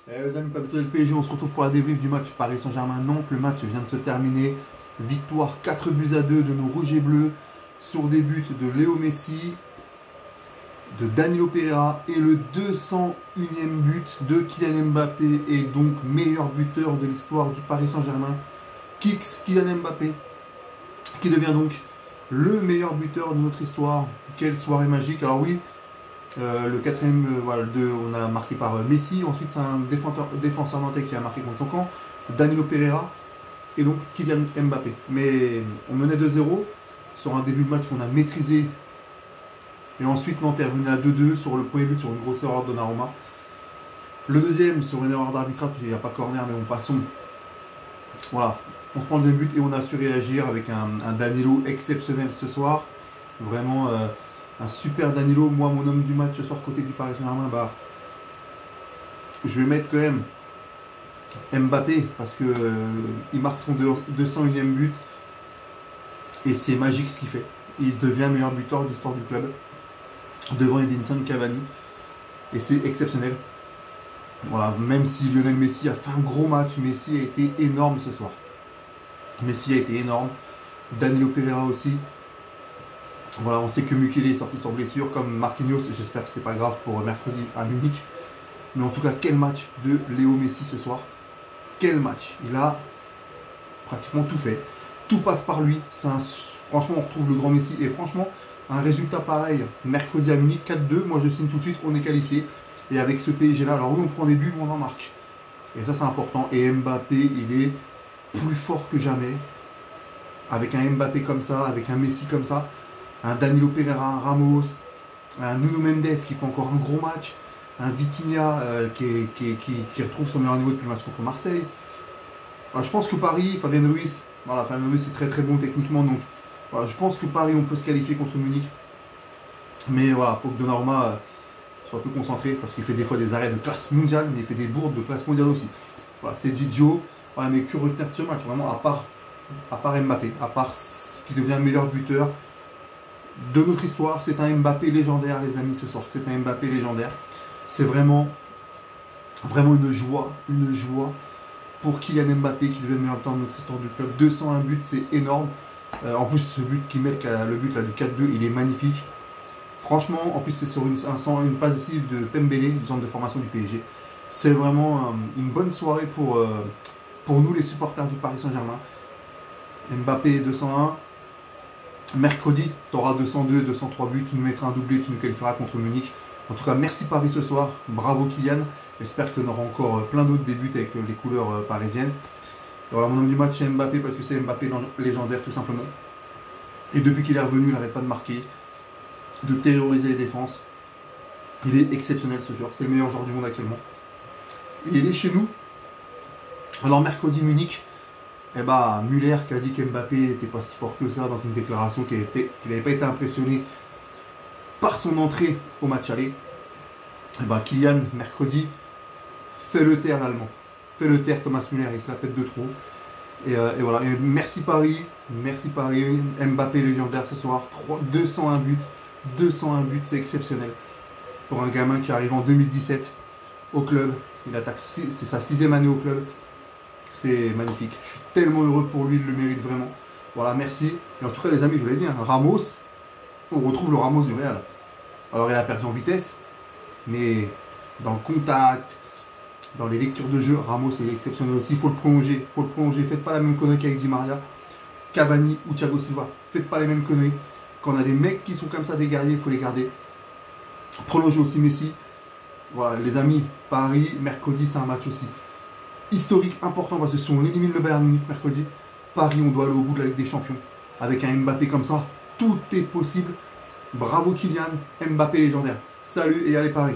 Les amis, pas de PSG, on se retrouve pour la débrief du match Paris Saint-Germain-Nantes. Le match vient de se terminer. Victoire 4-2 de nos rouges et bleus sur des buts de Léo Messi, de Danilo Pereira et le 201e but de Kylian Mbappé et donc meilleur buteur de l'histoire du Paris Saint-Germain. Kylian Mbappé qui devient donc le meilleur buteur de notre histoire. Quelle soirée magique. Alors oui, le quatrième, voilà, on a marqué par Messi. Ensuite, c'est un défenseur nantais qui a marqué contre son camp, Danilo Pereira, et donc Kylian Mbappé. Mais on menait 2-0 sur un début de match qu'on a maîtrisé. Et ensuite, Nantes est revenu à 2-2 sur le premier but, sur une grosse erreur de Donnarumma. Le deuxième, sur une erreur d'arbitrage, parce qu'il n'y a pas corner, mais on passe. Voilà, on se prend le deuxième but et on a su réagir avec un Danilo exceptionnel ce soir. Vraiment un super Danilo. Moi, mon homme du match ce soir côté du Paris Saint-Germain, bah, je vais mettre quand même Mbappé parce que il marque son 201e but et c'est magique ce qu'il fait. Il devient meilleur buteur de l'histoire du club devant Edinson Cavani et c'est exceptionnel. Voilà, même si Lionel Messi a fait un gros match, Messi a été énorme ce soir. Messi a été énorme. Danilo Pereira aussi. Voilà, on sait que Mukiele est sorti sur blessure, comme Marquinhos. J'espère que c'est pas grave pour mercredi à Munich. Mais en tout cas, quel match de Léo Messi ce soir. Quel match. Il a pratiquement tout fait. Tout passe par lui. Franchement, on retrouve le grand Messi. Et franchement, un résultat pareil, mercredi à Munich, 4-2. Moi, je signe tout de suite, on est qualifié. Et avec ce PSG là, alors oui, on prend des buts, mais on en marque. Et ça, c'est important. Et Mbappé, il est plus fort que jamais. Avec un Mbappé comme ça, avec un Messi comme ça, un Danilo Pereira, un Ramos, un Nuno Mendes qui fait encore un gros match, un Vitinha qui retrouve son meilleur niveau depuis le match contre Marseille. Alors, je pense que Paris, Fabien Ruiz, voilà, Fabien Ruiz c'est très très bon techniquement. Donc voilà, je pense que Paris, on peut se qualifier contre Munich. Mais voilà, il faut que Donnarumma soit plus concentré parce qu'il fait des fois des arrêts de classe mondiale, mais il fait des bourdes de classe mondiale aussi. Voilà, c'est Gigio. Voilà, mais que retenir de ce match, vraiment, à part Mbappé, à part ce qui devient meilleur buteur de notre histoire, c'est un Mbappé légendaire, les amis, ce soir. C'est un Mbappé légendaire. C'est vraiment une joie pour Kylian Mbappé qui devient meilleur buteur de notre histoire du club. 201 buts, c'est énorme. En plus, ce but qui met le but là, du 4-2, il est magnifique. Franchement, en plus, c'est sur une passe décisive de Pembele, du centre de formation du PSG. C'est vraiment une bonne soirée pour nous, les supporters du Paris Saint-Germain. Mbappé 201. Mercredi, tu auras 202, 203 buts. Tu nous mettras un doublé, tu nous qualifieras contre Munich. En tout cas, merci Paris ce soir. Bravo Kylian. J'espère qu'on aura encore plein d'autres débuts avec les couleurs parisiennes. Et voilà, mon homme du match, c'est Mbappé parce que c'est Mbappé légendaire, tout simplement. Et depuis qu'il est revenu, il n'arrête pas de marquer, de terroriser les défenses. Il est exceptionnel ce joueur, c'est le meilleur joueur du monde actuellement. Et il est chez nous. Alors mercredi Munich, eh ben, Müller qui a dit qu'Mbappé n'était pas si fort que ça dans une déclaration qu'il n'avait pas été impressionné par son entrée au match aller. Eh ben, Kylian mercredi fait le taire l'allemand. Fait le taire Thomas Müller, il se la pète de trop. Et voilà, et merci Paris, Mbappé légendaire ce soir, 201 buts. 201 buts, c'est exceptionnel. Pour un gamin qui arrive en 2017 au club, il attaque, c'est sa 6e année au club. C'est magnifique. Je suis tellement heureux pour lui, il le mérite vraiment. Voilà, merci. Et en tout cas, les amis, je vous l'ai dit, hein, Ramos, on retrouve le Ramos du Real. Alors, il a perdu en vitesse, mais dans le contact, dans les lectures de jeu, Ramos est exceptionnel aussi. Il faut le prolonger. Faites pas la même connerie qu'avec Di Maria, Cavani ou Thiago Silva. Faites pas les mêmes conneries. Quand on a des mecs qui sont comme ça, des guerriers, il faut les garder. Prolonger aussi Messi. Voilà, les amis, Paris, mercredi, c'est un match aussi historique, important, parce que si on élimine le Bayern Munich mercredi, Paris, on doit aller au bout de la Ligue des Champions. Avec un Mbappé comme ça, tout est possible. Bravo Kylian, Mbappé légendaire. Salut et allez Paris.